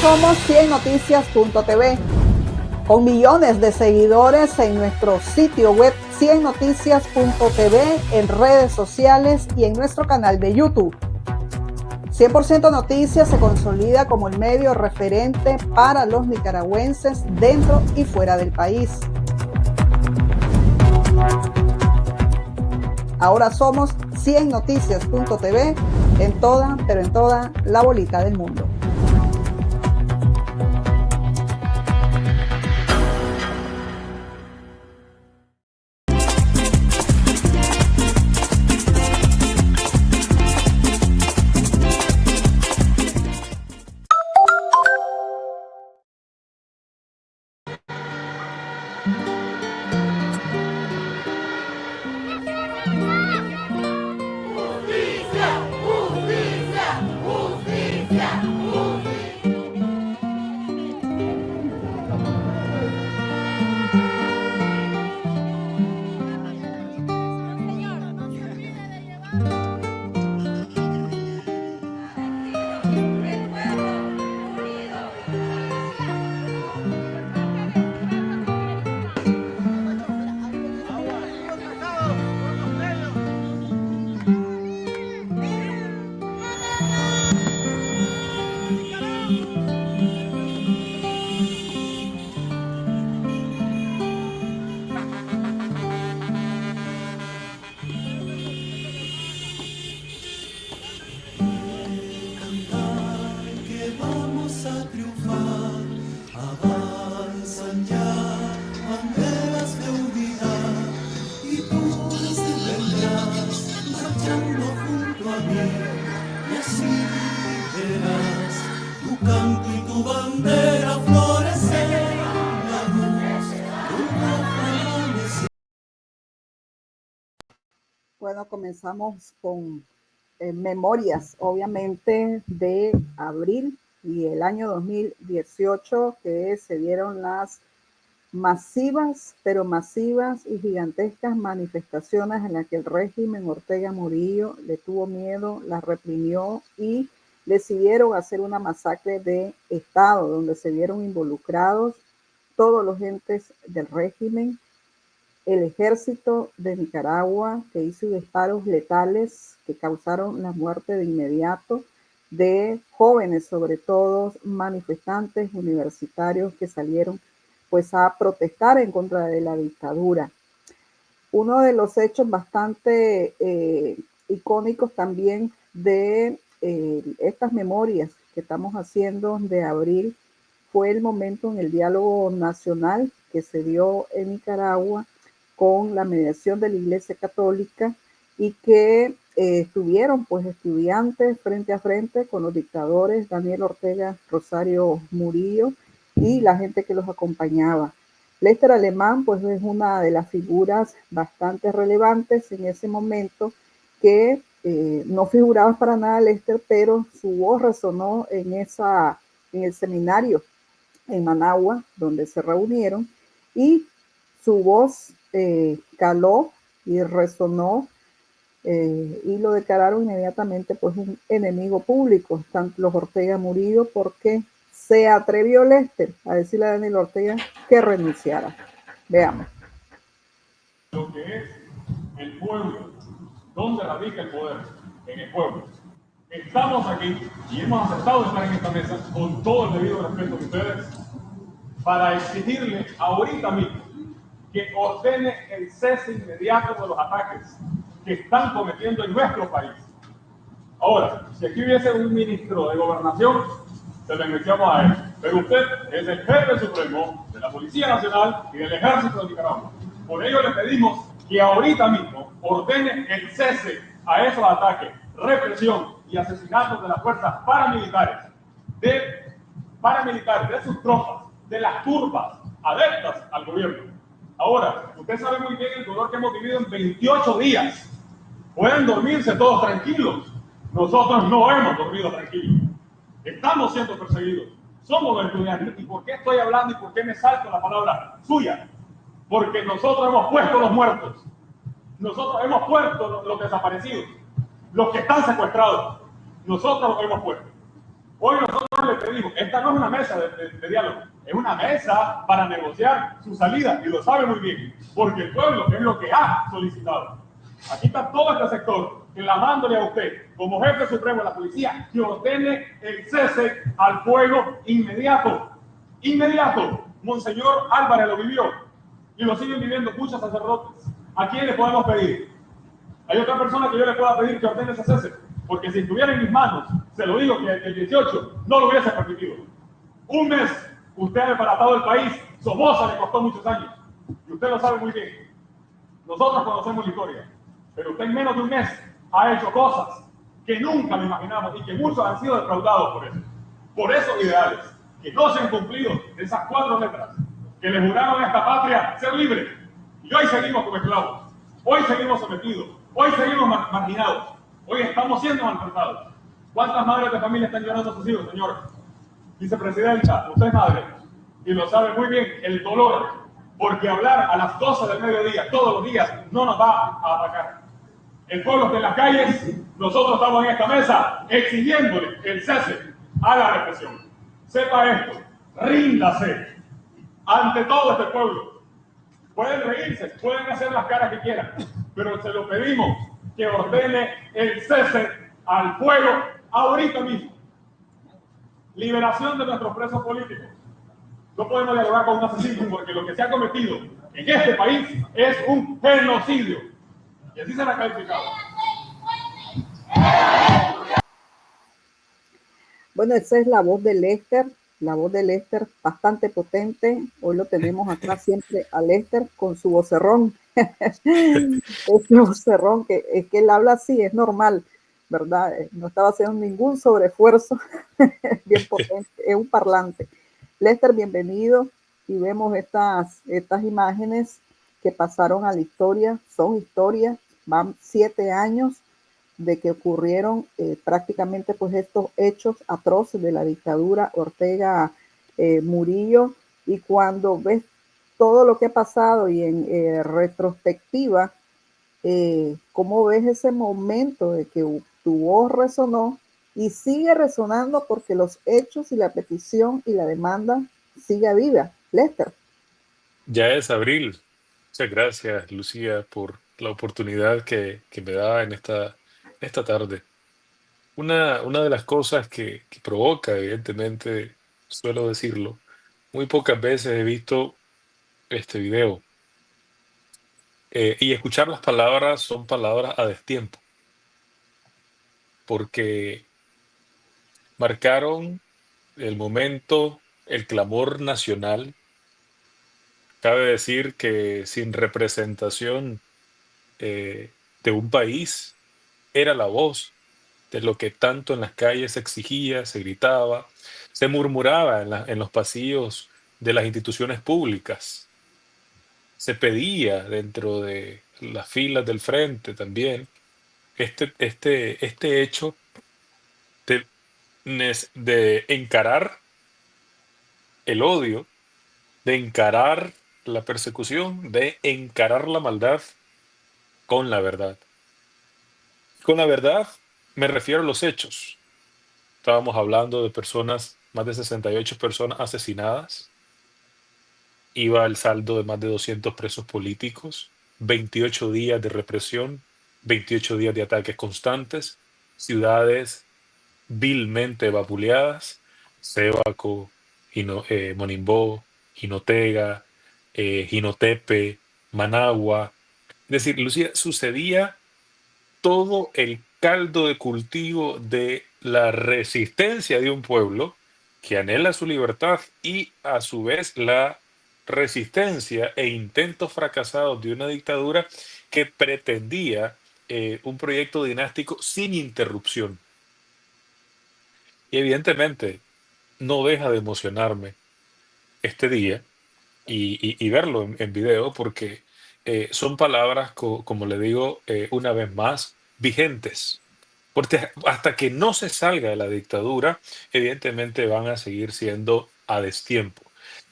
somos 100noticias.tv, con millones de seguidores en nuestro sitio web 100noticias.tv, en redes sociales y en nuestro canal de YouTube. 100% Noticias se consolida como el medio referente para los nicaragüenses dentro y fuera del país. Ahora somos 100noticias.tv en toda, pero en toda la bolita del mundo. Bueno, comenzamos con memorias, obviamente, de abril y el año 2018, que se dieron las masivas, pero masivas y gigantescas manifestaciones en las que el régimen Ortega Murillo le tuvo miedo, las reprimió y decidieron hacer una masacre de Estado, donde se vieron involucrados todos los entes del régimen. El ejército de Nicaragua, que hizo disparos letales que causaron la muerte de inmediato de jóvenes, sobre todo manifestantes universitarios que salieron pues a protestar en contra de la dictadura. Uno de los hechos bastante icónicos también de estas memorias que estamos haciendo de abril fue el momento en el diálogo nacional que se dio en Nicaragua con la mediación de la Iglesia Católica y que estuvieron pues estudiantes frente a frente con los dictadores Daniel Ortega, Rosario Murillo y la gente que los acompañaba. Lester Alemán pues es una de las figuras bastante relevantes en ese momento, que no figuraba para nada Lester, pero su voz resonó en el seminario en Managua, donde se reunieron, y su voz caló y resonó y lo declararon inmediatamente pues un enemigo público, tanto los Ortega Murillo, porque se atrevió Lester a decirle a Daniel Ortega que renunciara. Veamos. Lo que es el pueblo, ¿dónde radica el poder? En el pueblo. Estamos aquí y hemos aceptado estar en esta mesa con todo el debido respeto de ustedes para exigirle ahorita mismo que ordene el cese inmediato de los ataques que están cometiendo en nuestro país. Ahora, si aquí hubiese un ministro de Gobernación, se lo enviamos a él. Pero usted es el jefe supremo de la Policía Nacional y del Ejército de Nicaragua. Por ello le pedimos que ahorita mismo ordene el cese a esos ataques, represión y asesinatos de las fuerzas paramilitares, de sus tropas, de las turbas adeptas al gobierno. Ahora, usted sabe muy bien el dolor que hemos vivido en 28 días. Pueden dormirse todos tranquilos. Nosotros no hemos dormido tranquilos. Estamos siendo perseguidos. Somos los estudiantes. ¿Y por qué estoy hablando y por qué me salto la palabra suya? Porque nosotros hemos puesto los muertos. Nosotros hemos puesto los desaparecidos. Los que están secuestrados. Nosotros los hemos puesto. Hoy nosotros le te digo, esta no es una mesa de diálogo, es una mesa para negociar su salida, y lo sabe muy bien, porque el pueblo es lo que ha solicitado. Aquí está todo este sector clamándole a usted, como jefe supremo de la policía, que ordene el cese al fuego inmediato. Inmediato. Monseñor Álvarez lo vivió y lo siguen viviendo muchos sacerdotes. ¿A quién le podemos pedir? Hay otra persona que yo le pueda pedir que ordene ese cese, porque si estuviera en mis manos, se lo digo que el 18 no lo hubiese permitido. Un mes, usted ha desbaratado el país. Somoza le costó muchos años, y usted lo sabe muy bien. Nosotros conocemos la historia, pero usted en menos de un mes ha hecho cosas que nunca me imaginamos y que muchos han sido defraudados por eso. Por esos ideales que no se han cumplido, esas 4 letras que le juraron a esta patria ser libre. Y hoy seguimos como esclavos, hoy seguimos sometidos, hoy seguimos marginados, hoy estamos siendo maltratados. ¿Cuántas madres de familia están llorando a sus hijos, señor vicepresidenta? Usted es madre y lo sabe muy bien, el dolor, porque hablar a las 12 del mediodía todos los días no nos va a atacar. El pueblo está en las calles, nosotros estamos en esta mesa exigiéndole el cese a la represión. Sepa esto, ríndase ante todo este pueblo. Pueden reírse, pueden hacer las caras que quieran, pero se lo pedimos que ordene el cese al fuego ahorita mismo. Liberación de nuestros presos políticos. No podemos dialogar con un asesino, porque lo que se ha cometido en este país es un genocidio. Y así será calificado. Bueno, esa es la voz de Lester, bastante potente. Hoy lo tenemos acá siempre a Lester con su vocerrón. Ese vocerrón que es que él habla así, es normal, ¿verdad? No estaba haciendo ningún sobreesfuerzo. Bien potente, es un parlante. Lester, bienvenido. Y vemos estas imágenes que pasaron a la historia, son historias, van 7 años de que ocurrieron prácticamente pues estos hechos atroces de la dictadura Ortega Murillo, y cuando ves todo lo que ha pasado y en retrospectiva, ¿cómo ves ese momento de que tu voz resonó y sigue resonando porque los hechos y la petición y la demanda sigue viva? Lester. Ya es abril. Muchas gracias, Lucía, por la oportunidad que me da en esta tarde. Una de las cosas que provoca, evidentemente, suelo decirlo, muy pocas veces he visto este video, y escuchar las palabras son palabras a destiempo, porque marcaron el momento, el clamor nacional. Cabe decir que sin representación de un país, era la voz de lo que tanto en las calles se exigía, se gritaba, se murmuraba en los pasillos de las instituciones públicas, se pedía dentro de las filas del frente también este hecho de, de encarar el odio, de encarar la persecución, de encarar la maldad con la verdad. Con la verdad me refiero a los hechos. Estábamos hablando de personas, más de 68 personas asesinadas. Iba el saldo de más de 200 presos políticos, 28 días de represión, 28 días de ataques constantes, ciudades vilmente vapuleadas, Sébaco, Monimbó, Jinotega, Jinotepe, Managua. Es decir, Lucía, sucedía todo el caldo de cultivo de la resistencia de un pueblo que anhela su libertad y a su vez la resistencia e intentos fracasados de una dictadura que pretendía un proyecto dinástico sin interrupción. Y evidentemente no deja de emocionarme este día y verlo en video, porque son palabras, como le digo una vez más, vigentes. Porque hasta que no se salga de la dictadura, evidentemente van a seguir siendo a destiempo.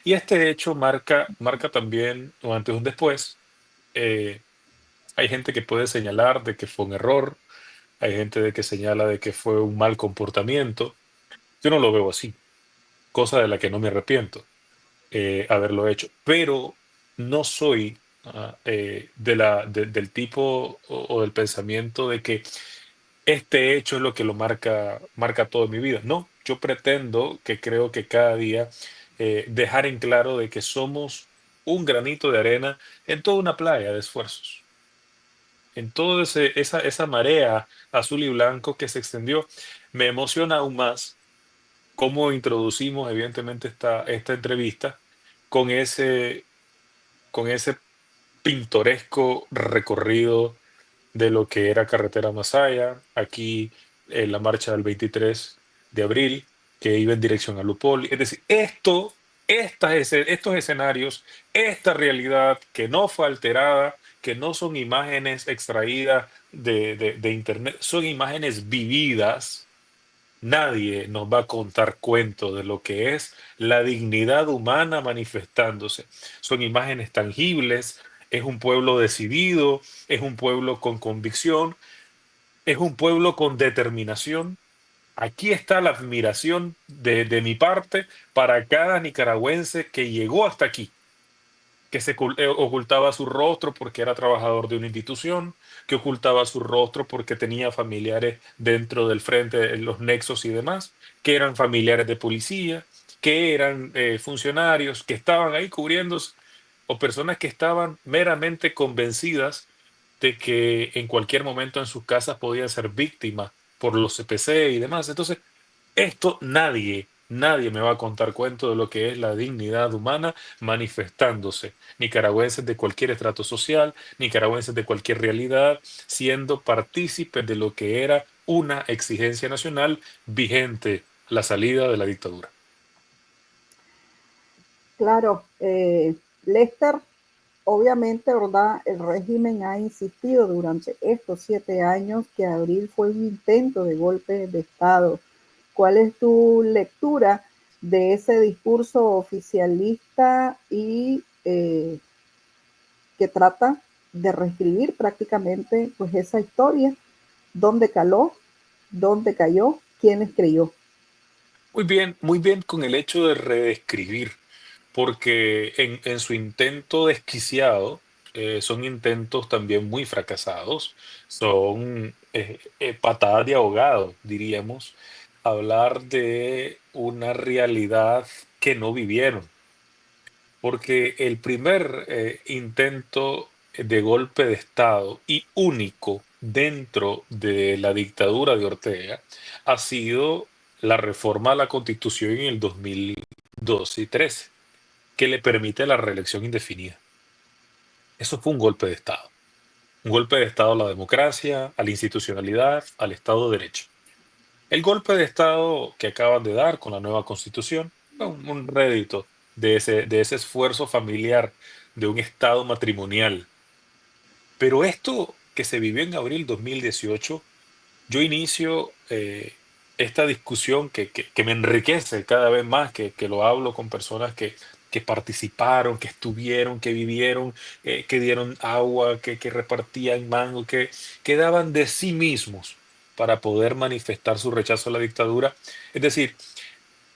Y este hecho marca también un antes y un después. Eh, Hay gente que puede señalar de que fue un error, hay gente de que señala de que fue un mal comportamiento. Yo no lo veo así. cosa de la que no me arrepiento haberlo hecho, pero no soy del tipo o del pensamiento de que este hecho es lo que lo marca toda mi vida. No, yo pretendo que creo que cada día dejar en claro de que somos un granito de arena en toda una playa de esfuerzos, en toda esa marea azul y blanco que se extendió. Me emociona aún más cómo introducimos, evidentemente, esta entrevista con ese pintoresco recorrido de lo que era Carretera Masaya, aquí en la marcha del 23 de abril, que iba en dirección a Lupol. Es decir, estos escenarios, esta realidad que no fue alterada, que no son imágenes extraídas de Internet, son imágenes vividas. Nadie nos va a contar cuento de lo que es la dignidad humana manifestándose. Son imágenes tangibles, es un pueblo decidido, es un pueblo con convicción, es un pueblo con determinación. Aquí está la admiración de mi parte para cada nicaragüense que llegó hasta aquí, que ocultaba su rostro porque era trabajador de una institución, que ocultaba su rostro porque tenía familiares dentro del frente, en los nexos y demás, que eran familiares de policía, que eran funcionarios, que estaban ahí cubriéndose, o personas que estaban meramente convencidas de que en cualquier momento en sus casas podían ser víctimas por los CPC y demás. Entonces, esto nadie me va a contar cuento de lo que es la dignidad humana manifestándose. Nicaragüenses de cualquier estrato social, nicaragüenses de cualquier realidad, siendo partícipes de lo que era una exigencia nacional vigente, la salida de la dictadura. Claro, Lester, obviamente, ¿verdad? El régimen ha insistido durante estos 7 años que abril fue un intento de golpe de Estado. ¿Cuál es tu lectura de ese discurso oficialista y que trata de reescribir prácticamente pues esa historia? ¿Dónde caló? ¿Dónde cayó? ¿Quiénes creyó? Muy bien con el hecho de reescribir, porque en su intento desquiciado, son intentos también muy fracasados, son patadas de ahogado, diríamos, hablar de una realidad que no vivieron, porque el primer intento de golpe de Estado y único dentro de la dictadura de Ortega ha sido la reforma a la Constitución en el 2012 y 13, que le permite la reelección indefinida. Eso fue un golpe de Estado. Un golpe de Estado a la democracia, a la institucionalidad, al Estado de Derecho. El golpe de Estado que acaban de dar con la nueva Constitución fue un rédito de ese esfuerzo familiar, de un Estado matrimonial. Pero esto que se vivió en abril 2018, yo inicio esta discusión que me enriquece cada vez más, que lo hablo con personas que participaron, que estuvieron, que vivieron, que dieron agua, que repartían mango, que daban de sí mismos para poder manifestar su rechazo a la dictadura. Es decir,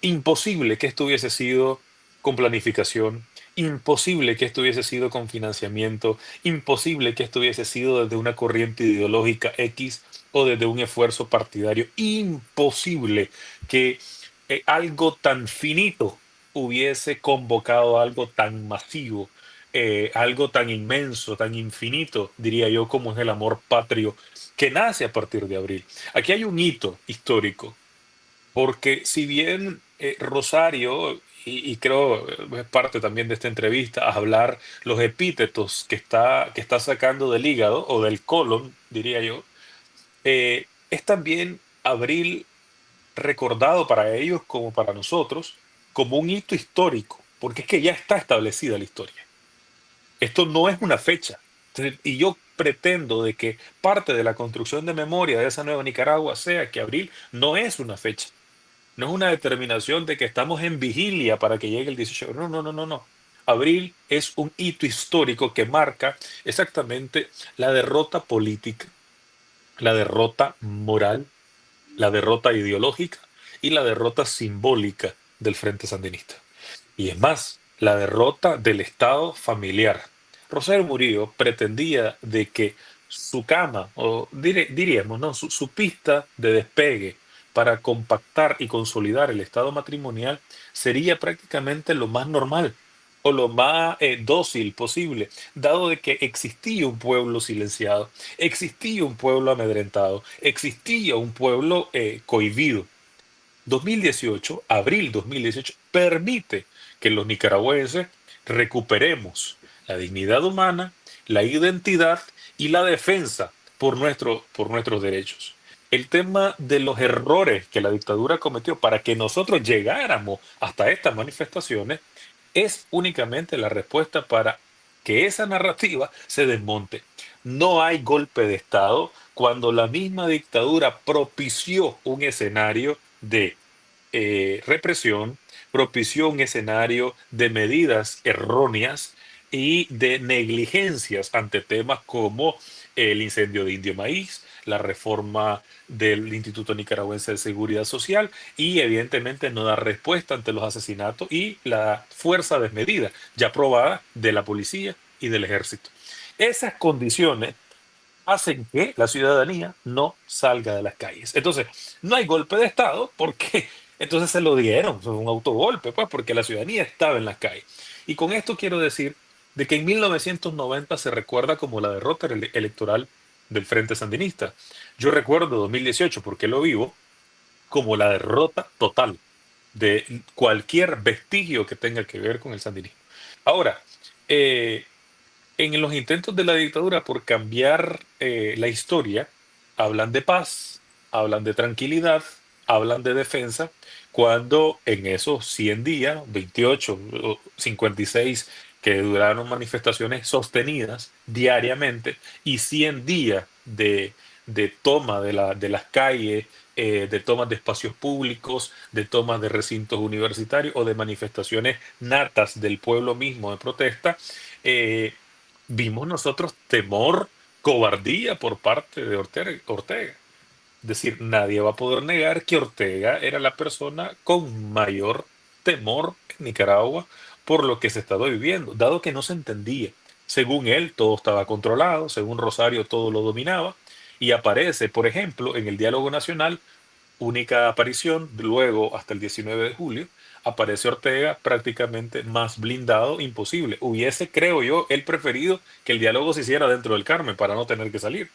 imposible que esto hubiese sido con planificación, imposible que esto hubiese sido con financiamiento, imposible que esto hubiese sido desde una corriente ideológica X o desde un esfuerzo partidario, imposible que algo tan finito hubiese convocado algo tan masivo, algo tan inmenso, tan infinito, diría yo, como es el amor patrio que nace a partir de abril. Aquí hay un hito histórico porque si bien Rosario, y creo es parte también de esta entrevista, a hablar los epítetos que está sacando del hígado o del colon, diría yo, es también Abril recordado para ellos como para nosotros como un hito histórico, porque es que ya está establecida la historia. Esto no es una fecha. Entonces, y yo pretendo de que parte de la construcción de memoria de esa nueva Nicaragua sea que Abril no es una fecha. No es una determinación de que estamos en vigilia para que llegue el 18. No, no, no, no, no. Abril es un hito histórico que marca exactamente la derrota política, la derrota moral, la derrota ideológica y la derrota simbólica del Frente Sandinista. Y es más, la derrota del Estado familiar. Rosario Murillo pretendía de que su cama, o diríamos, ¿no? Su pista de despegue para compactar y consolidar el Estado matrimonial sería prácticamente lo más normal o lo más dócil posible, dado de que existía un pueblo silenciado, existía un pueblo amedrentado, existía un pueblo cohibido. 2018, abril 2018, permite que los nicaragüenses recuperemos la dignidad humana, la identidad y la defensa por nuestros derechos. El tema de los errores que la dictadura cometió para que nosotros llegáramos hasta estas manifestaciones es únicamente la respuesta para que esa narrativa se desmonte. No hay golpe de Estado cuando la misma dictadura propició un escenario de represión, propició un escenario de medidas erróneas y de negligencias ante temas como el incendio de Indio Maíz, la reforma del Instituto Nicaragüense de Seguridad Social y evidentemente no dar respuesta ante los asesinatos y la fuerza desmedida ya probada de la policía y del ejército. Esas condiciones hacen que la ciudadanía no salga de las calles. Entonces, no hay golpe de Estado porque entonces se lo dieron, fue un autogolpe, pues, porque la ciudadanía estaba en las calles. Y con esto quiero decir de que en 1990 se recuerda como la derrota electoral del Frente Sandinista. Yo recuerdo 2018, porque lo vivo, como la derrota total de cualquier vestigio que tenga que ver con el sandinismo. Ahora, eh, en los intentos de la dictadura por cambiar la historia, hablan de paz, hablan de tranquilidad, hablan de defensa, cuando en esos 100 días, 28 o 56 que duraron manifestaciones sostenidas diariamente y 100 días de toma de las calles, de tomas de espacios públicos, de tomas de recintos universitarios o de manifestaciones natas del pueblo mismo de protesta, eh, vimos nosotros temor, cobardía por parte de Ortega. Es decir, nadie va a poder negar que Ortega era la persona con mayor temor en Nicaragua por lo que se estaba viviendo, dado que no se entendía. Según él, todo estaba controlado, según Rosario, todo lo dominaba, y aparece, por ejemplo, en el diálogo nacional única aparición, luego hasta el 19 de julio, aparece Ortega prácticamente más blindado, imposible. Hubiese, creo yo, él preferido que el diálogo se hiciera dentro del Carmen para no tener que salir.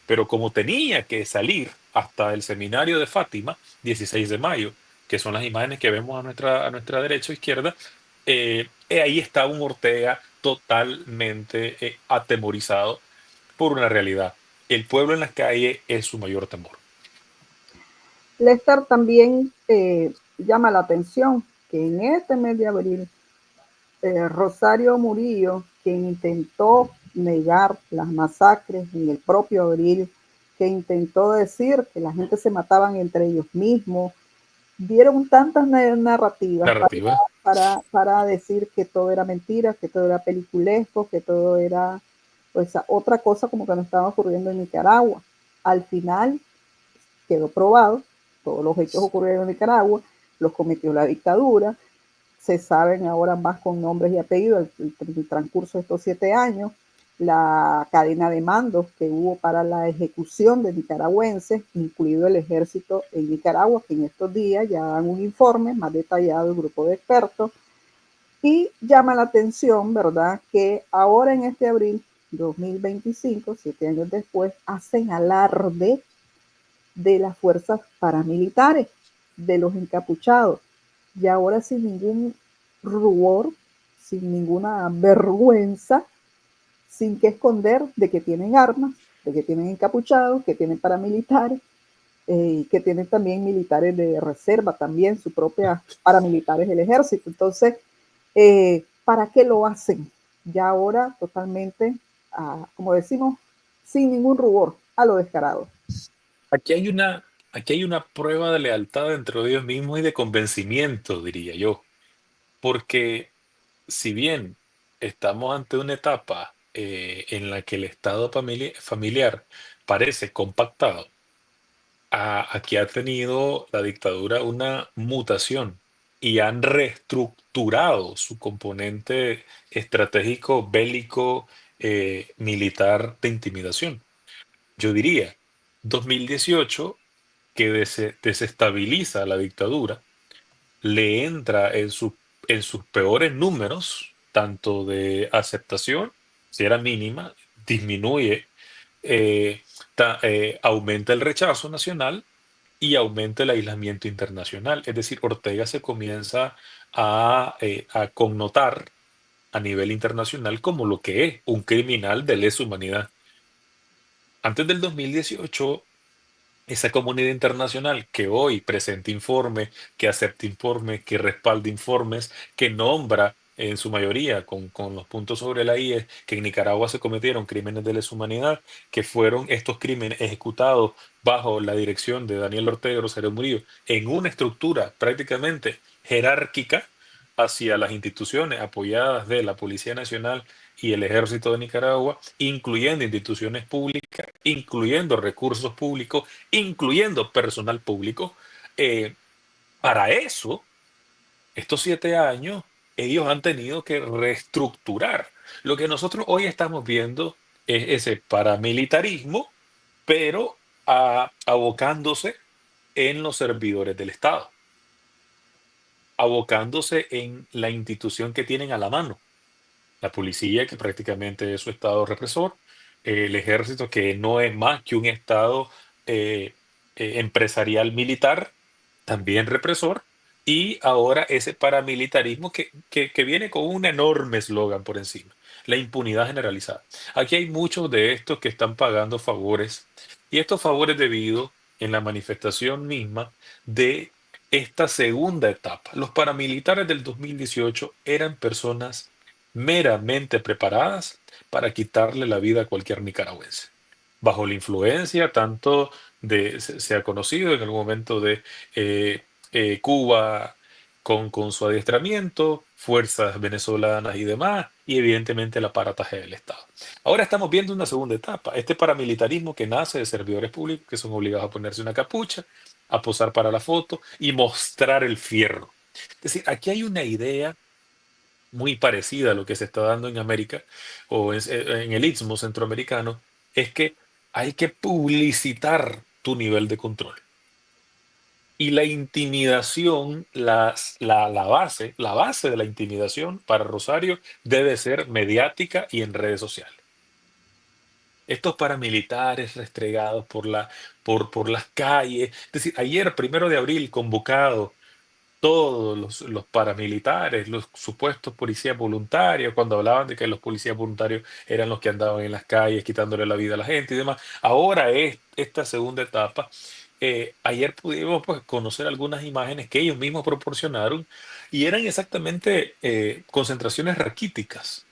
Pero como tenía que salir hasta el seminario de Fátima, 16 de mayo, que son las imágenes que vemos a nuestra derecha o izquierda, ahí está un Ortega totalmente atemorizado por una realidad. El pueblo en las calles es su mayor temor. Lester también llama la atención que en este mes de abril, Rosario Murillo, quien intentó negar las masacres en el propio abril, que intentó decir que la gente se mataban entre ellos mismos, dieron tantas narrativas Narrativa. para decir que todo era mentira, que todo era peliculesco, que todo era pues otra cosa como que no estaba ocurriendo en Nicaragua. Al final quedó probado, todos los hechos ocurrieron en Nicaragua, los cometió la dictadura, se saben ahora más con nombres y apellidos el transcurso de estos 7 años, la cadena de mandos que hubo para la ejecución de nicaragüenses, incluido el ejército en Nicaragua, que en estos días ya dan un informe más detallado del grupo de expertos, y llama la atención, ¿verdad?, que ahora en este abril 2025, 7 años después, hacen alarde de las fuerzas paramilitares, de los encapuchados, y ahora sin ningún rubor, sin ninguna vergüenza, sin que esconder de que tienen armas, de que tienen encapuchados, que tienen paramilitares, que tienen también militares de reserva, también sus propias paramilitares del ejército. Entonces, ¿para qué lo hacen? Ya ahora totalmente, como decimos, sin ningún rubor, a lo descarado. Aquí hay aquí hay una prueba de lealtad entre ellos mismos y de convencimiento, diría yo, porque si bien estamos ante una etapa en la que el estado familiar parece compactado, aquí ha tenido la dictadura una mutación. y han reestructurado su componente estratégico, bélico, militar de intimidación. Yo diría, 2018, que desestabiliza la dictadura, le entra en sus peores números, tanto de aceptación, si era mínima, disminuye, eh, aumenta el rechazo nacional y aumenta el aislamiento internacional. Es decir, Ortega se comienza a connotar a nivel internacional como lo que es un criminal de lesa humanidad. Antes del 2018, esa comunidad internacional que hoy presenta informe, que acepta informe, que respalda informes, que nombra en su mayoría con los puntos sobre la IE que en Nicaragua se cometieron crímenes de lesa humanidad, que fueron estos crímenes ejecutados bajo la dirección de Daniel Ortega Rosario Murillo en una estructura prácticamente jerárquica hacia las instituciones apoyadas de la Policía Nacional y el Ejército de Nicaragua, incluyendo instituciones públicas, incluyendo recursos públicos, incluyendo personal público. Eh, para eso, estos 7 años, ellos han tenido que reestructurar. Lo que nosotros hoy estamos viendo es ese paramilitarismo, pero abocándose en los servidores del Estado, abocándose en la institución que tienen a la mano. La policía, que prácticamente es su estado represor, el ejército, que no es más que un estado eh, empresarial militar, también represor, y ahora ese paramilitarismo que viene con un enorme eslogan por encima, la impunidad generalizada. Aquí hay muchos de estos que están pagando favores, y estos favores debido en la manifestación misma de esta segunda etapa. Los paramilitares del 2018 eran personas meramente preparadas para quitarle la vida a cualquier nicaragüense. Bajo la influencia tanto se ha conocido en algún momento de Cuba con su adiestramiento, fuerzas venezolanas y demás, y evidentemente el aparataje del Estado. Ahora estamos viendo una segunda etapa, este paramilitarismo que nace de servidores públicos que son obligados a ponerse una capucha, a posar para la foto y mostrar el fierro. Es decir, aquí hay una idea muy parecida a lo que se está dando en América o en el Istmo centroamericano, es que hay que publicitar tu nivel de control. Y la intimidación, la base de la intimidación para Rosario debe ser mediática y en redes sociales. Estos paramilitares restregados por las calles. Es decir, ayer, 1 de abril, convocado todos los paramilitares, los supuestos policías voluntarios, cuando hablaban de que los policías voluntarios eran los que andaban en las calles quitándole la vida a la gente y demás. Ahora es esta segunda etapa. Ayer pudimos pues, conocer algunas imágenes que ellos mismos proporcionaron y eran exactamente concentraciones raquíticas.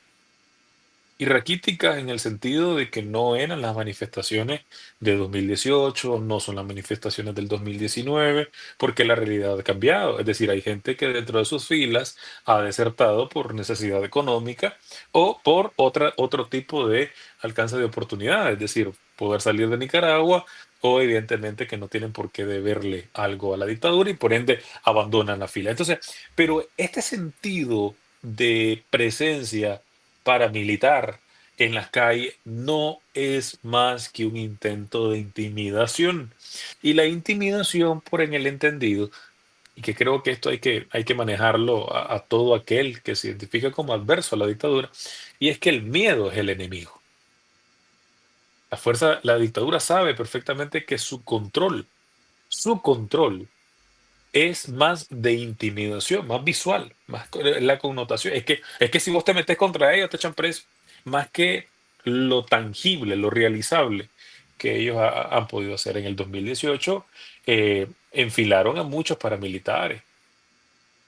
Y raquíticas en el sentido de que no eran las manifestaciones de 2018, no son las manifestaciones del 2019, porque la realidad ha cambiado. Es decir, hay gente que dentro de sus filas ha desertado por necesidad económica o por otro tipo de alcance de oportunidad, es decir, poder salir de Nicaragua o evidentemente que no tienen por qué deberle algo a la dictadura y por ende abandonan la fila. Entonces, pero este sentido de presencia paramilitar en las calles no es más que un intento de intimidación. Y la intimidación, por en el entendido, y que creo que esto hay que manejarlo a todo aquel que se identifica como adverso a la dictadura, y es que el miedo es el enemigo. La dictadura sabe perfectamente que su control es más de intimidación, más visual, más la connotación. Es que si vos te metes contra ellos, te echan preso, más que lo tangible, lo realizable que ellos han podido hacer en el 2018. Enfilaron a muchos paramilitares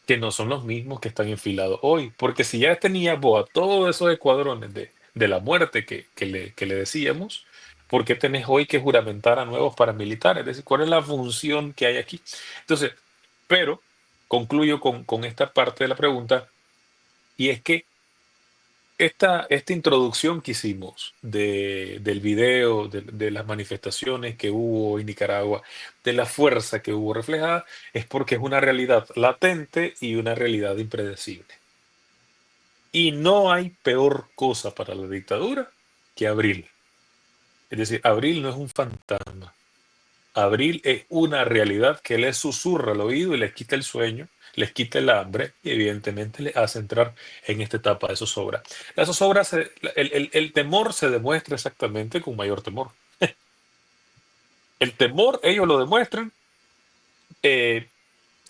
que no son los mismos que están enfilados hoy, porque si ya tenía vos a todos esos escuadrones de la muerte que le decíamos, ¿por qué tenés hoy que juramentar a nuevos paramilitares? Es decir, ¿cuál es la función que hay aquí? Entonces, pero concluyo con esta parte de la pregunta, y es que esta introducción que hicimos del video, de las manifestaciones que hubo en Nicaragua, de la fuerza que hubo reflejada, es porque es una realidad latente y una realidad impredecible. Y no hay peor cosa para la dictadura que Abril. Es decir, Abril no es un fantasma. Abril es una realidad que les susurra al oído y les quita el sueño, les quita el hambre y evidentemente les hace entrar en esta etapa de zozobra. La zozobra, el temor se demuestra exactamente con mayor temor. El temor ellos lo demuestran eh,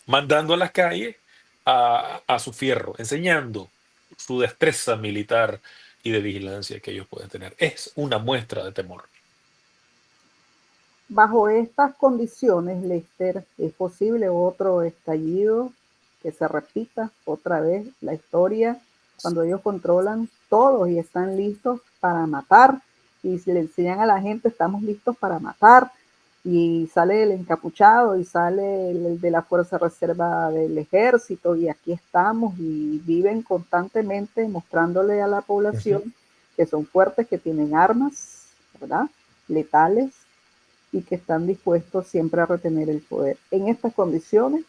mandando a las calles a su fierro, enseñando su destreza militar y de vigilancia que ellos pueden tener. Es una muestra de temor. Bajo estas condiciones, Lester, ¿es posible otro estallido que se repita otra vez la historia cuando ellos controlan todos y están listos para matar? Y si le enseñan a la gente, estamos listos para matar. Y sale el encapuchado y sale el de la Fuerza Reserva del Ejército y aquí estamos y viven constantemente mostrándole a la población que son fuertes, que tienen armas, ¿verdad? Letales y que están dispuestos siempre a retener el poder. En estas condiciones,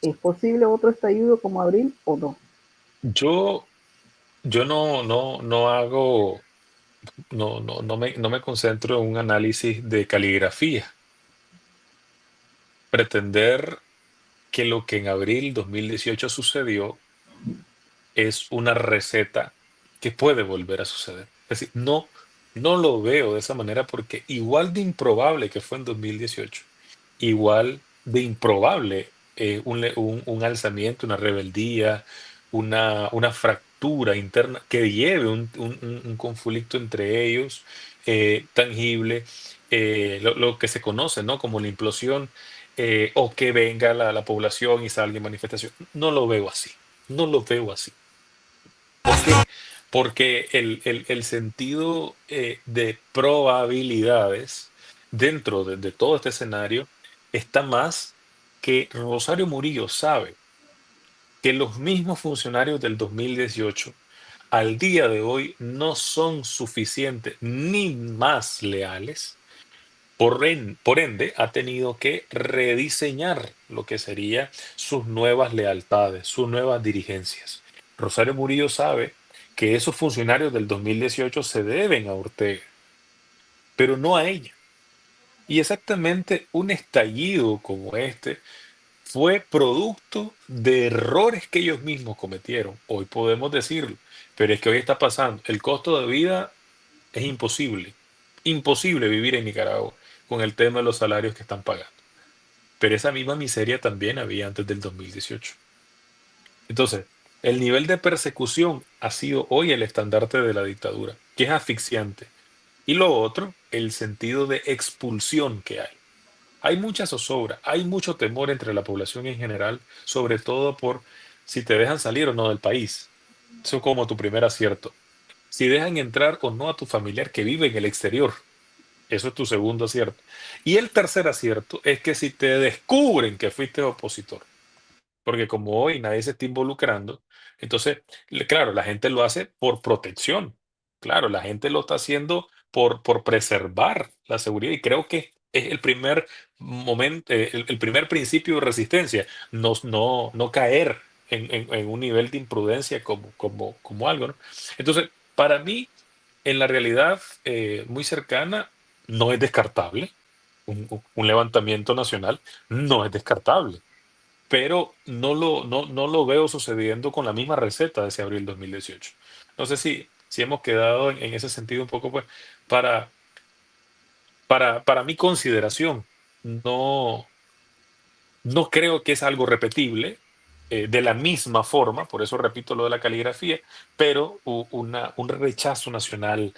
¿es posible otro estallido como Abril o no? Yo, yo no hago, no me concentro en un análisis de caligrafía. Pretender que lo que en abril 2018 sucedió es una receta que puede volver a suceder. Es decir, no lo veo de esa manera porque igual de improbable que fue en 2018, igual de improbable un alzamiento, una rebeldía, una fractura interna que lleve un conflicto entre ellos tangible, lo que se conoce, ¿no? Como la implosión, o que venga la población y salga en manifestación. No lo veo así, no lo veo así. ¿Por qué? Porque el sentido de probabilidades dentro de todo este escenario está más que Rosario Murillo sabe que los mismos funcionarios del 2018 al día de hoy no son suficientes ni más leales. Por ende, ha tenido que rediseñar lo que serían sus nuevas lealtades, sus nuevas dirigencias. Rosario Murillo sabe que esos funcionarios del 2018 se deben a Ortega, pero no a ella. Y exactamente un estallido como este fue producto de errores que ellos mismos cometieron. Hoy podemos decirlo, pero es que hoy está pasando. El costo de vida es imposible, imposible vivir en Nicaragua con el tema de los salarios que están pagando. Pero esa misma miseria también había antes del 2018. Entonces, el nivel de persecución ha sido hoy el estandarte de la dictadura, que es asfixiante. Y lo otro, el sentido de expulsión que hay. Hay mucha zozobra, hay mucho temor entre la población en general, sobre todo por si te dejan salir o no del país. Eso es como tu primer acierto. Si dejan entrar o no a tu familiar que vive en el exterior. Eso es tu segundo acierto. Y el tercer acierto es que si te descubren que fuiste opositor, porque como hoy nadie se está involucrando, entonces, claro, la gente lo hace por protección. Claro, la gente lo está haciendo por preservar la seguridad y creo que es el primer momento, el primer principio de resistencia, no caer en un nivel de imprudencia como algo, ¿no? Entonces, para mí, en la realidad muy cercana, no es descartable. Un levantamiento nacional no es descartable, pero no lo veo sucediendo con la misma receta de ese abril 2018. No sé si hemos quedado en ese sentido un poco, pues, para, para mi consideración, no, no creo que es algo repetible de la misma forma, por eso repito lo de la caligrafía, pero un rechazo nacional,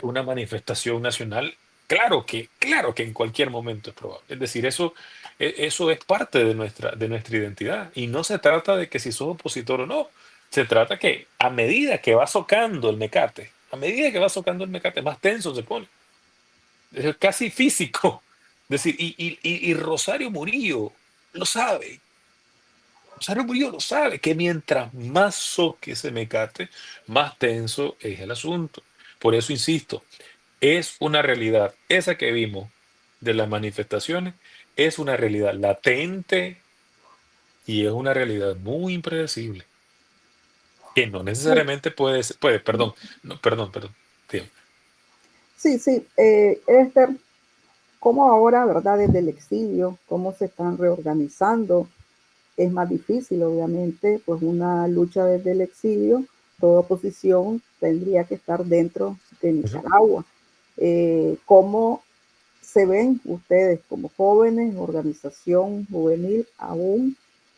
una manifestación nacional, claro que en cualquier momento es probable. Es decir, eso es parte de nuestra identidad y no se trata de que si sos opositor o no, se trata que a medida que va socando el mecate, a medida que va socando el mecate, más tenso se pone, es casi físico. Es decir, y Rosario Murillo lo sabe. Rosario Murillo lo sabe, que mientras más soque ese mecate, más tenso es el asunto. Por eso insisto, es una realidad. Esa que vimos de las manifestaciones es una realidad latente y es una realidad muy impredecible, que no necesariamente puede, perdón, no, perdón, tío. Sí, sí, Esther, ¿cómo ahora, verdad, desde el exilio, cómo se están reorganizando? Es más difícil, obviamente, pues una lucha desde el exilio, toda oposición tendría que estar dentro de Ujú. Nicaragua. ¿Cómo se ven ustedes como jóvenes, organización juvenil aún,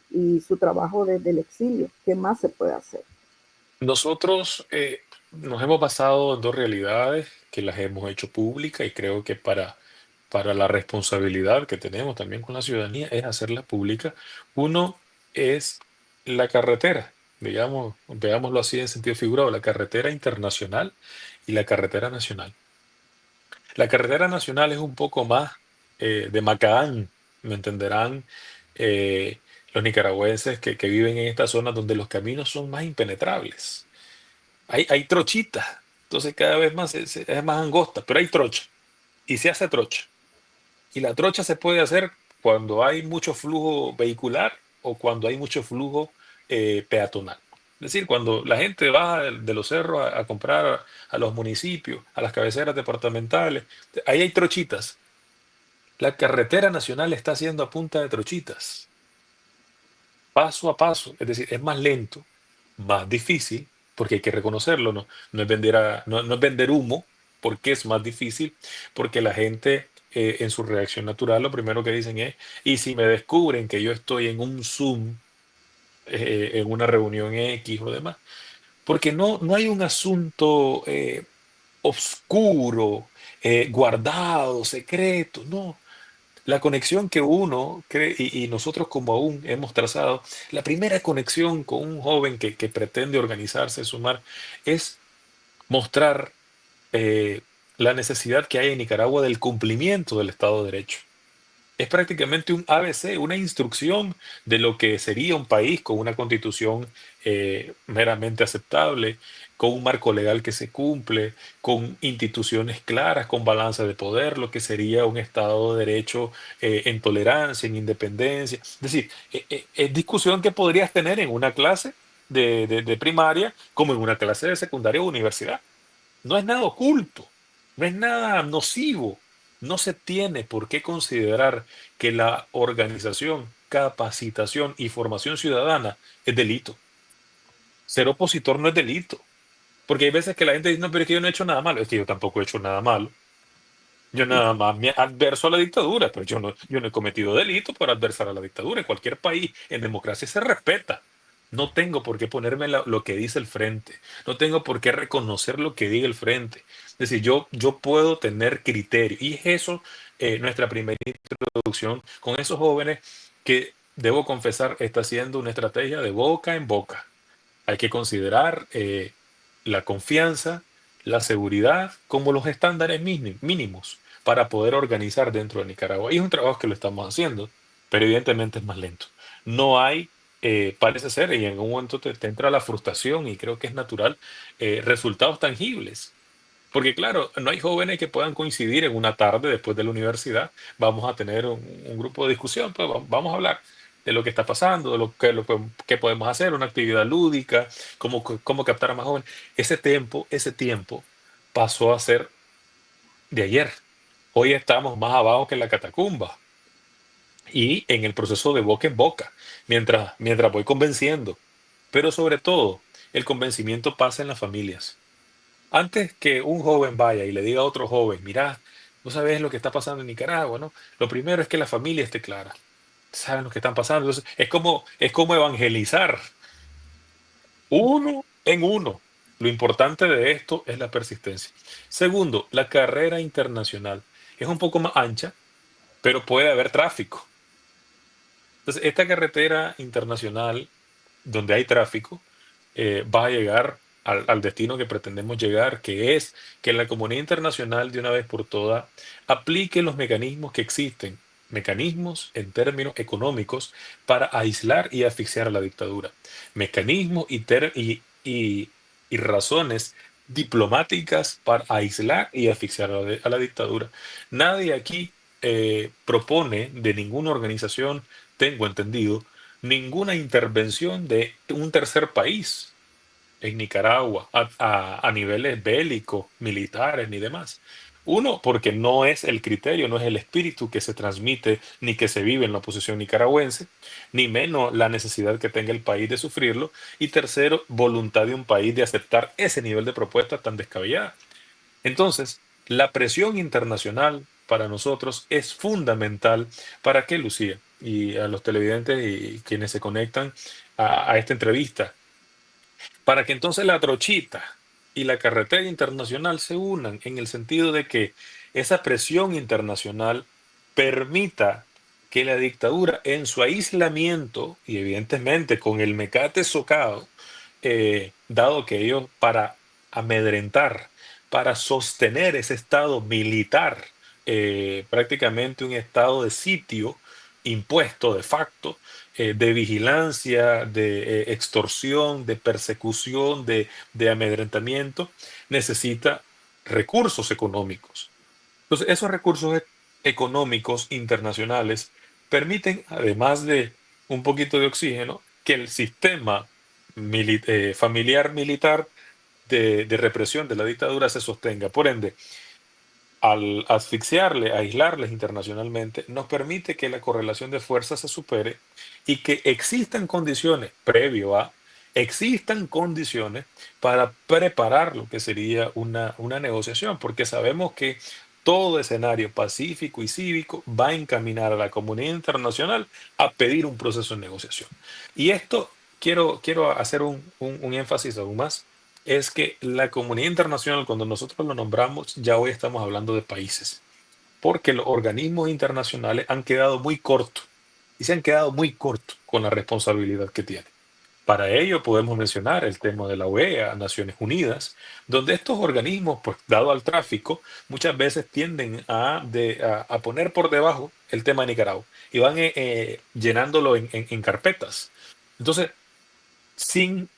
y su trabajo desde el exilio? ¿Qué más se puede hacer? Nosotros nos hemos basado en dos realidades que las hemos hecho públicas y creo que para la responsabilidad que tenemos también con la ciudadanía es hacerla pública. Uno es la carretera, digamos, veámoslo así en sentido figurado, la carretera internacional y la carretera nacional. La carretera nacional es un poco más de Macaán, me entenderán los nicaragüenses que viven en esta zona donde los caminos son más impenetrables. Hay trochitas, entonces cada vez más es más angosta, pero hay trocha y se hace trocha. Y la trocha se puede hacer cuando hay mucho flujo vehicular o cuando hay mucho flujo peatonal. Es decir, cuando la gente va de los cerros a comprar a los municipios, a las cabeceras departamentales, ahí hay trochitas. La carretera nacional está haciendo a punta de trochitas, paso a paso. Es decir, es más lento, más difícil, porque hay que reconocerlo, ¿no? No es vender humo, porque es más difícil, porque la gente en su reacción natural lo primero que dicen es, y si me descubren que yo estoy en un Zoom, en una reunión X o demás, porque no hay un asunto oscuro, guardado, secreto, no. La conexión que uno cree, y nosotros como aún hemos trazado, la primera conexión con un joven que pretende organizarse, sumar, es mostrar eh, la necesidad que hay en Nicaragua del cumplimiento del Estado de Derecho. Es prácticamente un ABC, una instrucción de lo que sería un país con una constitución meramente aceptable, con un marco legal que se cumple, con instituciones claras, con balanza de poder, lo que sería un Estado de Derecho en tolerancia, en independencia. Es decir, es discusión que podrías tener en una clase de primaria como en una clase de secundaria o universidad. No es nada oculto, no es nada nocivo. No se tiene por qué considerar que la organización, capacitación y formación ciudadana es delito. Ser opositor no es delito. Porque hay veces que la gente dice, no, pero es que yo no he hecho nada malo. Es que yo tampoco he hecho nada malo. Yo nada más me adverso a la dictadura, pero yo no he cometido delito por adversar a la dictadura. En cualquier país, en democracia se respeta. No tengo por qué ponerme lo que dice el frente. No tengo por qué reconocer lo que diga el frente. Es decir, yo puedo tener criterio. Y es eso nuestra primera introducción con esos jóvenes que, debo confesar, está siendo una estrategia de boca en boca. Hay que considerar la confianza, la seguridad como los estándares mínimos para poder organizar dentro de Nicaragua. Y es un trabajo que lo estamos haciendo, pero evidentemente es más lento. No hay, parece ser, y en algún momento te entra la frustración y creo que es natural, resultados tangibles. Porque claro, no hay jóvenes que puedan coincidir en una tarde después de la universidad. Vamos a tener un grupo de discusión, pues vamos a hablar de lo que está pasando, de que podemos hacer, una actividad lúdica, cómo captar a más jóvenes. Ese tiempo pasó a ser de ayer. Hoy estamos más abajo que en la catacumba y en el proceso de boca en boca, mientras voy convenciendo. Pero sobre todo, el convencimiento pasa en las familias. Antes que un joven vaya y le diga a otro joven, mira, no sabes lo que está pasando en Nicaragua, ¿no? Lo primero es que la familia esté clara. Saben lo que están pasando. Entonces, es como evangelizar uno en uno. Lo importante de esto es la persistencia. Segundo, la carrera internacional es un poco más ancha, pero puede haber tráfico. Entonces, esta carretera internacional donde hay tráfico, va a llegar al destino que pretendemos llegar, que es que la comunidad internacional de una vez por todas aplique los mecanismos que existen mecanismos en términos económicos para aislar y asfixiar a la dictadura, mecanismos y razones diplomáticas para aislar y asfixiar a la dictadura. Nadie aquí propone de ninguna organización, tengo entendido, ninguna intervención de un tercer país en Nicaragua a niveles bélicos, militares ni demás. Uno, porque no es el criterio, no es el espíritu que se transmite ni que se vive en la oposición nicaragüense, ni menos la necesidad que tenga el país de sufrirlo. Y tercero, voluntad de un país de aceptar ese nivel de propuestas tan descabellada. Entonces, la presión internacional para nosotros es fundamental. ¿Para qué, Lucía? Y a los televidentes y quienes se conectan a esta entrevista, para que entonces la trochita y la carretera internacional se unan en el sentido de que esa presión internacional permita que la dictadura en su aislamiento y evidentemente con el mecate socado, dado que ellos para amedrentar, para sostener ese estado militar, prácticamente un estado de sitio impuesto de facto, de vigilancia, de extorsión, de persecución, de amedrentamiento, necesita recursos económicos. Entonces, esos recursos económicos internacionales permiten, además de un poquito de oxígeno, que el sistema familiar militar de represión de la dictadura se sostenga. Por ende, al asfixiarle, aislarles internacionalmente, nos permite que la correlación de fuerzas se supere y que existan condiciones para preparar lo que sería una negociación, porque sabemos que todo escenario pacífico y cívico va a encaminar a la comunidad internacional a pedir un proceso de negociación. Y esto quiero hacer un énfasis aún más, es que la comunidad internacional, cuando nosotros lo nombramos, ya hoy estamos hablando de países, porque los organismos internacionales han quedado muy cortos y se han quedado muy cortos con la responsabilidad que tienen. Para ello podemos mencionar el tema de la OEA, Naciones Unidas, donde estos organismos, pues dado al tráfico, muchas veces tienden a poner por debajo el tema de Nicaragua y van llenándolo en carpetas. Entonces, sin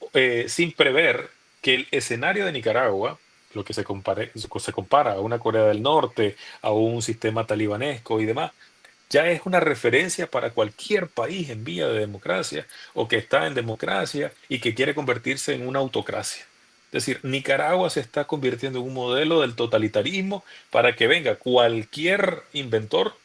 prever que el escenario de Nicaragua, lo que se compara a una Corea del Norte, a un sistema talibanesco y demás, ya es una referencia para cualquier país en vía de democracia o que está en democracia y que quiere convertirse en una autocracia. Es decir, Nicaragua se está convirtiendo en un modelo del totalitarismo para que venga cualquier inventor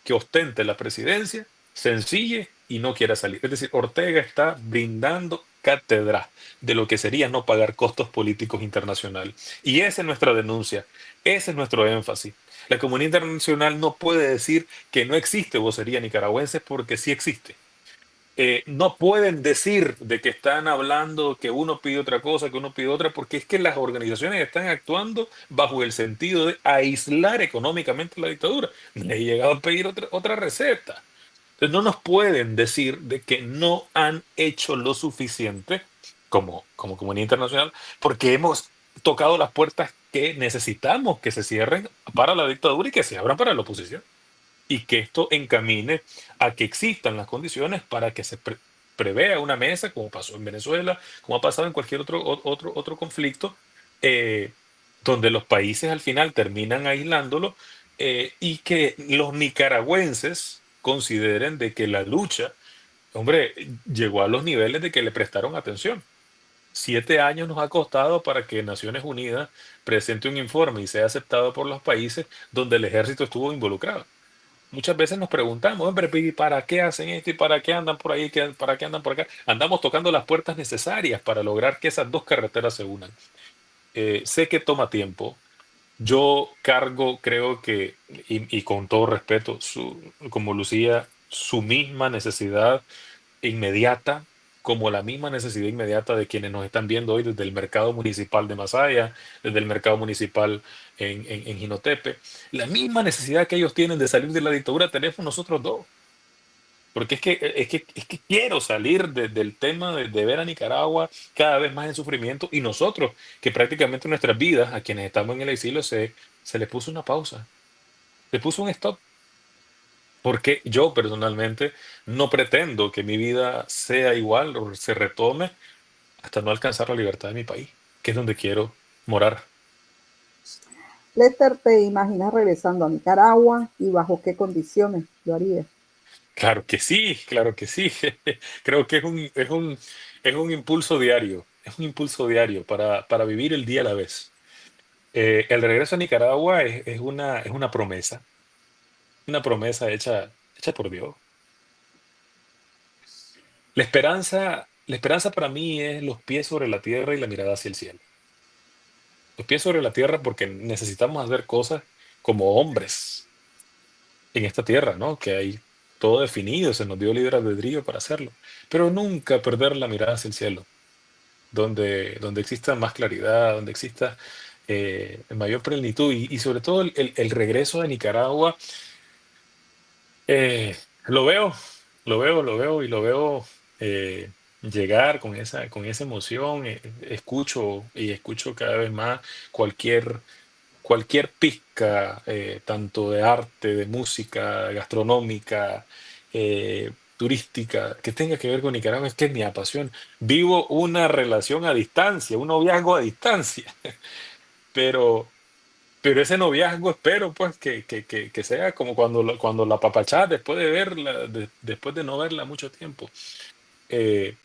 que ostente la presidencia, sencille y no quiera salir. Es decir, Ortega está brindando cátedra de lo que sería no pagar costos políticos internacionales. Y esa es nuestra denuncia, ese es nuestro énfasis. La comunidad internacional no puede decir que no existe vocería nicaragüense porque sí existe. No pueden decir de que están hablando, que uno pide otra cosa, que uno pide otra, porque es que las organizaciones están actuando bajo el sentido de aislar económicamente la dictadura. Le he llegado a pedir otra receta. Entonces no nos pueden decir de que no han hecho lo suficiente como comunidad internacional, porque hemos tocado las puertas que necesitamos que se cierren para la dictadura y que se abran para la oposición y que esto encamine a que existan las condiciones para que se prevea una mesa, como pasó en Venezuela, como ha pasado en cualquier otro conflicto, eh, donde los países al final terminan aislándolo, y que los nicaragüenses consideren de que la lucha, hombre, llegó a los niveles de que le prestaron atención. 7 años nos ha costado para que Naciones Unidas presente un informe y sea aceptado por los países donde el ejército estuvo involucrado. Muchas veces nos preguntamos, hombre, ¿y para qué hacen esto y para qué andan por ahí, para qué andan por acá? Andamos tocando las puertas necesarias para lograr que esas dos carreteras se unan. Sé que toma tiempo. Yo cargo, creo que, y con todo respeto, como Lucía, su misma necesidad inmediata, como la misma necesidad inmediata de quienes nos están viendo hoy desde el mercado municipal de Masaya, desde el mercado municipal en Jinotepe. La misma necesidad que ellos tienen de salir de la dictadura tenemos nosotros dos. Porque es que quiero salir del tema de ver a Nicaragua cada vez más en sufrimiento y nosotros, que prácticamente nuestras vidas, a quienes estamos en el exilio, se les puso una pausa, se puso un stop. porque yo personalmente no pretendo que mi vida sea igual o se retome hasta no alcanzar la libertad de mi país, que es donde quiero morar. Lester, ¿te imaginas regresando a Nicaragua y bajo qué condiciones lo harías? Claro que sí, claro que sí. Creo que es un impulso diario, es un impulso diario para vivir el día a la vez. El regreso a Nicaragua es una promesa hecha por Dios. La esperanza para mí es los pies sobre la tierra y la mirada hacia el cielo. Los pies sobre la tierra porque necesitamos hacer cosas como hombres en esta tierra, ¿no? Que hay todo definido, se nos dio libre albedrío para hacerlo, pero nunca perder la mirada hacia el cielo, donde exista más claridad, donde exista mayor plenitud y sobre todo el regreso de Nicaragua. Eh, lo veo, lo veo y lo veo llegar con esa emoción. Escucho cada vez más cualquier, cualquier pizca, tanto de arte, de música, gastronómica, turística, que tenga que ver con Nicaragua, es que es mi apasión. Vivo una relación a distancia, un noviazgo a distancia, pero pero ese noviazgo espero pues que sea como cuando la papachá después de verla, después de no verla mucho tiempo. Eh,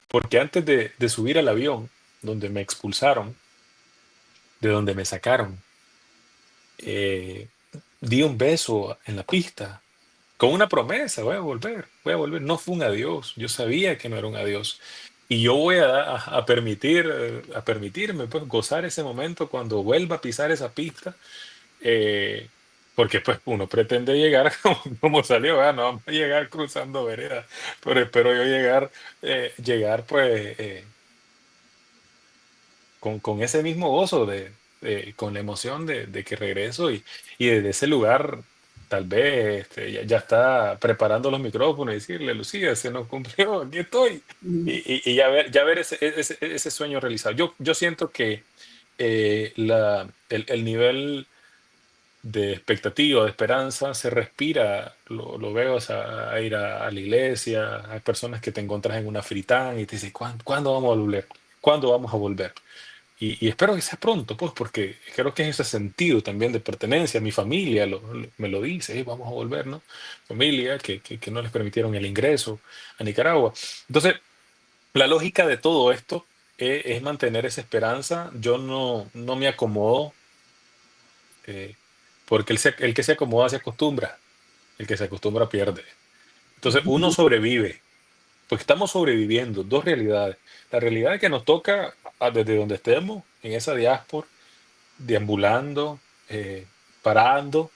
Porque antes de subir al avión, donde me expulsaron, de donde me sacaron, eh, di un beso en la pista, con una promesa, voy a volver, voy a volver. No fue un adiós, yo sabía que no era un adiós. Y yo voy a permitirme pues gozar ese momento cuando vuelva a pisar esa pista, eh, porque pues uno pretende llegar como salió, ¿verdad? No vamos a llegar cruzando veredas, pero espero yo llegar pues con ese mismo gozo con la emoción de que regreso y desde ese lugar tal vez ya está preparando los micrófonos y decirle, Lucía, se nos cumplió, aquí estoy. Mm. Y ya ver ese sueño realizado. Yo siento que el nivel de expectativa, de esperanza, se respira, lo veo, o sea, a ir a la iglesia, hay personas que te encuentras en una fritán y te dicen, ¿cuándo vamos a volver? ¿Cuándo vamos a volver? Y espero que sea pronto, pues, porque creo que es ese sentido también de pertenencia. Mi familia me lo dice, vamos a volver, ¿no? Familia que no les permitieron el ingreso a Nicaragua. Entonces, la lógica de todo esto es mantener esa esperanza. Yo no me acomodo, eh, porque el que se acomoda se acostumbra, el que se acostumbra pierde. Entonces uno sobrevive, porque estamos sobreviviendo dos realidades. La realidad es que nos toca desde donde estemos, en esa diáspora, deambulando, parando,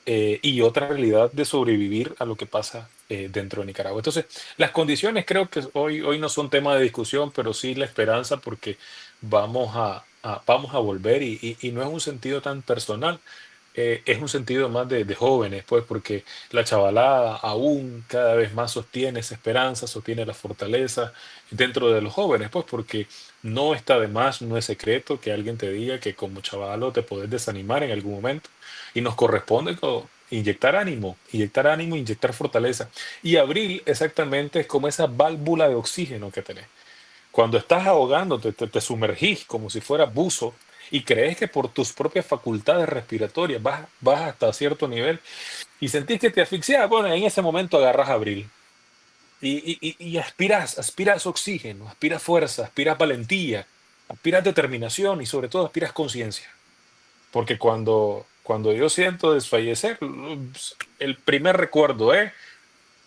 y otra realidad de sobrevivir a lo que pasa dentro de Nicaragua. Entonces, las condiciones creo que hoy no son tema de discusión, pero sí la esperanza porque vamos a volver y no es un sentido tan personal. Es un sentido más de jóvenes, pues, porque la chavalada aún cada vez más sostiene esa esperanza, sostiene la fortaleza dentro de los jóvenes, pues, porque no está de más, no es secreto que alguien te diga que como chavalo te podés desanimar en algún momento y nos corresponde inyectar ánimo, inyectar fortaleza. Y abril exactamente es como esa válvula de oxígeno que tenés. Cuando estás ahogándote, te sumergís como si fueras buzo y crees que por tus propias facultades respiratorias vas hasta cierto nivel y sentís que te asfixias, bueno, en ese momento agarras abril y aspiras oxígeno, aspiras fuerza, aspiras valentía, aspiras determinación y sobre todo aspiras conciencia. Porque cuando yo siento desfallecer, el primer recuerdo es,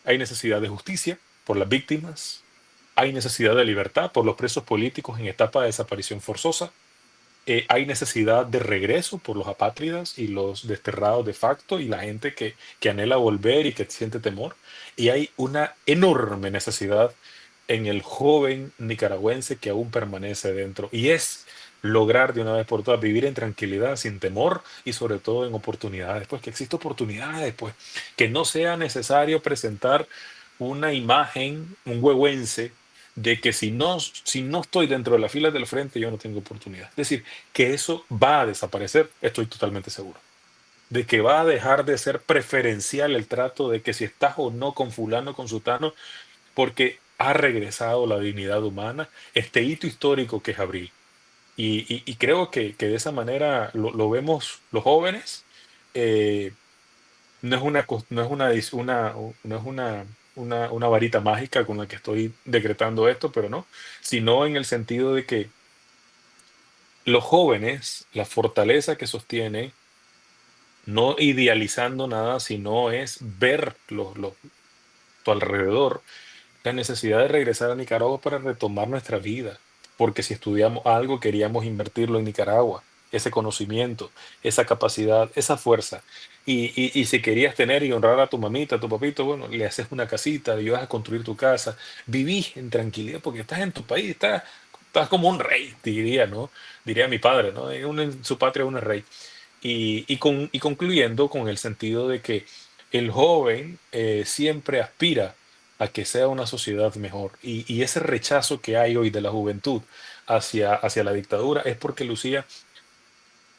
hay necesidad de justicia por las víctimas, hay necesidad de libertad por los presos políticos en etapa de desaparición forzosa, hay necesidad de regreso por los apátridas y los desterrados de facto y la gente que anhela volver y que siente temor, y hay una enorme necesidad en el joven nicaragüense que aún permanece dentro, y es lograr de una vez por todas vivir en tranquilidad, sin temor y sobre todo en oportunidades, pues que existen oportunidades, pues que no sea necesario presentar una imagen, un huehuense, de que si no estoy dentro de las filas del frente, yo no tengo oportunidad. Es decir, que eso va a desaparecer, estoy totalmente seguro. de que va a dejar de ser preferencial el trato de que si estás o no con fulano, con sutano, porque ha regresado la dignidad humana, este hito histórico que es abril. Y creo que de esa manera lo vemos los jóvenes. eh, no es no es no es una varita mágica con la que estoy decretando esto, pero no, sino en el sentido de que los jóvenes, la fortaleza que sostiene, no idealizando nada, sino es ver tu alrededor, la necesidad de regresar a Nicaragua para retomar nuestra vida, porque si estudiamos algo, queríamos invertirlo en Nicaragua, ese conocimiento, esa capacidad, esa fuerza. Y si querías tener y honrar a tu mamita, a tu papito, bueno, le haces una casita, le ayudas a construir tu casa, vivís en tranquilidad porque estás en tu país, estás como un rey, diría, ¿no? Diría mi padre, ¿no? En su patria uno es rey. Y concluyendo con el sentido de que el joven siempre aspira a que sea una sociedad mejor. Y ese rechazo que hay hoy de la juventud hacia la dictadura es porque, Lucía,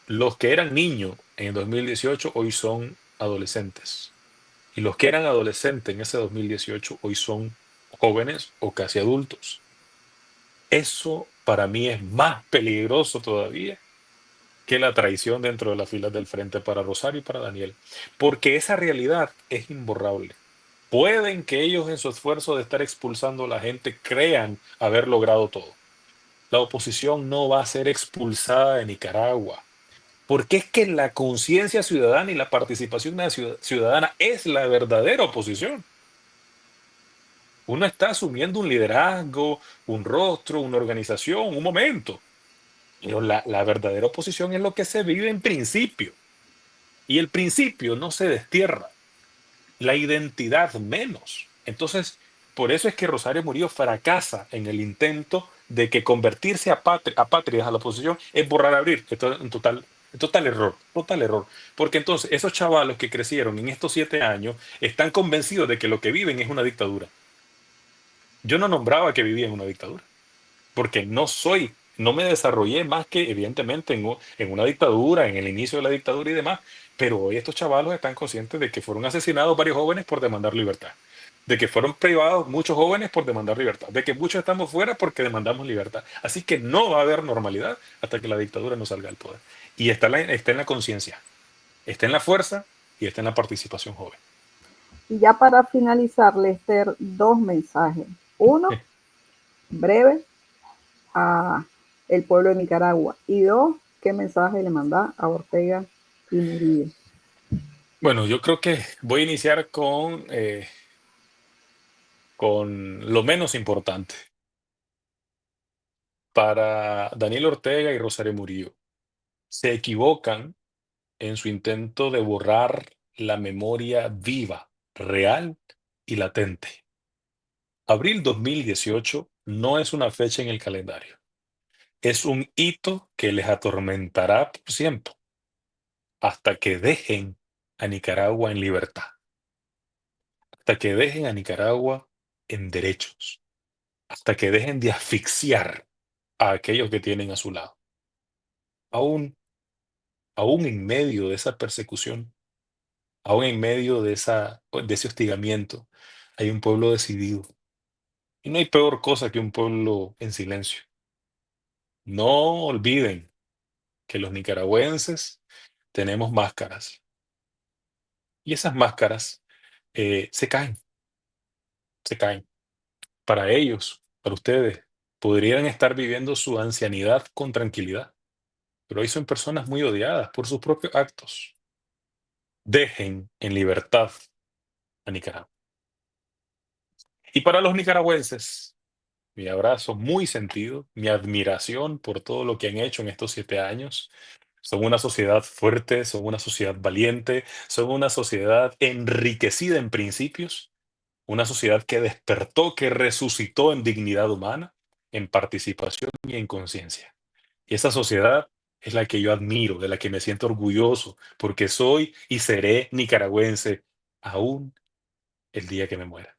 los que eran niños en 2018 hoy son adolescentes. Y los que eran adolescentes en ese 2018 hoy son jóvenes o casi adultos. Eso para mí es más peligroso todavía que la traición dentro de las filas del frente para Rosario y para Daniel, porque esa realidad es imborrable. Pueden que ellos en su esfuerzo de estar expulsando a la gente crean haber logrado todo. La oposición no va a ser expulsada de Nicaragua, porque es que la conciencia ciudadana y la participación ciudadana es la verdadera oposición. Uno está asumiendo un liderazgo, un rostro, una organización, un momento, pero la verdadera oposición es lo que se vive en principio. Y el principio no se destierra, la identidad menos. Entonces, por eso es que Rosario Murillo fracasa en el intento de que convertirse a patrias a la oposición es borrar a abrir. Esto es un total error, total error. Porque entonces esos chavalos que crecieron en estos 7 años están convencidos de que lo que viven es una dictadura. Yo no nombraba que vivía en una dictadura porque no me desarrollé más que evidentemente en una dictadura, en el inicio de la dictadura y demás, pero hoy estos chavalos están conscientes de que fueron asesinados varios jóvenes por demandar libertad, de que fueron privados muchos jóvenes por demandar libertad, de que muchos estamos fuera porque demandamos libertad. Así que no va a haber normalidad hasta que la dictadura no salga al poder. Y está en la conciencia, está en la fuerza y está en la participación joven. Y ya para finalizar, Lester, dos mensajes. Uno, breve, a el pueblo de Nicaragua. Y dos, ¿qué mensaje le manda a Ortega y Murillo? Bueno, yo creo que voy a iniciar con lo menos importante. Para Daniel Ortega y Rosario Murillo, se equivocan en su intento de borrar la memoria viva, real y latente. Abril 2018 no es una fecha en el calendario, es un hito que les atormentará por siempre, hasta que dejen a Nicaragua en libertad, hasta que dejen a Nicaragua en derechos, hasta que dejen de asfixiar a aquellos que tienen a su lado. Aún, aún en medio de esa persecución, aún en medio de ese hostigamiento, hay un pueblo decidido. Y no hay peor cosa que un pueblo en silencio. No olviden que los nicaragüenses tenemos máscaras y esas máscaras se caen, se caen. Para ellos, para ustedes, podrían estar viviendo su ancianidad con tranquilidad, pero hoy son personas muy odiadas por sus propios actos. Dejen en libertad a Nicaragua. Y para los nicaragüenses, mi abrazo muy sentido, mi admiración por todo lo que han hecho en estos 7 años. Son una sociedad fuerte, son una sociedad valiente, son una sociedad enriquecida en principios, una sociedad que despertó, que resucitó en dignidad humana, en participación y en conciencia. Y esa sociedad es la que yo admiro, de la que me siento orgulloso, porque soy y seré nicaragüense aún el día que me muera.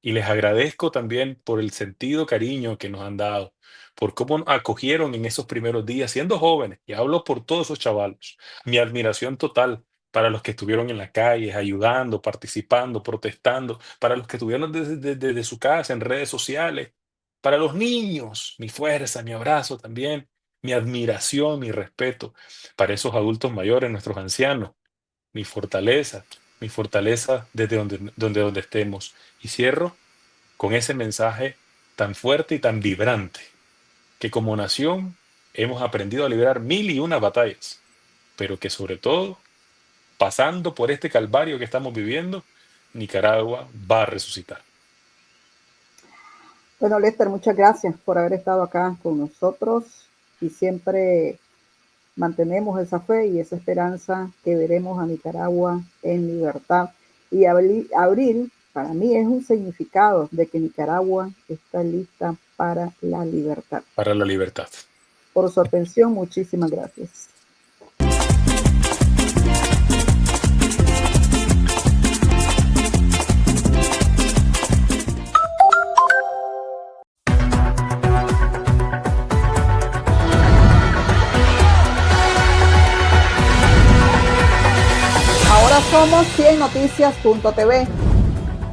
Y les agradezco también por el sentido cariño que nos han dado, por cómo nos acogieron en esos primeros días, siendo jóvenes, y hablo por todos esos chavalos. Mi admiración total para los que estuvieron en las calles ayudando, participando, protestando, para los que estuvieron desde su casa en redes sociales, para los niños, mi fuerza, mi abrazo también, mi admiración, mi respeto, para esos adultos mayores, nuestros ancianos, mi fortaleza desde donde estemos. Y cierro con ese mensaje tan fuerte y tan vibrante, que como nación hemos aprendido a librar mil y una batallas, pero que sobre todo, pasando por este calvario que estamos viviendo, Nicaragua va a resucitar. Bueno, Lester, muchas gracias por haber estado acá con nosotros y siempre mantenemos esa fe y esa esperanza que veremos a Nicaragua en libertad. Y abril, para mí, es un significado de que Nicaragua está lista para la libertad. Para la libertad. Por su atención, muchísimas gracias. Ahora somos 100noticias.tv,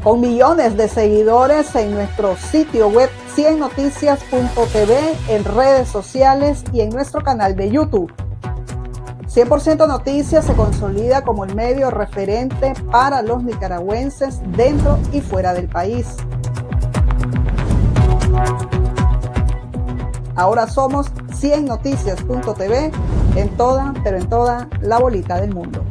con millones de seguidores en nuestro sitio web 100noticias.tv, en redes sociales y en nuestro canal de YouTube. 100% Noticias se consolida como el medio referente para los nicaragüenses dentro y fuera del país. Ahora somos 100noticias.tv en toda la bolita del mundo.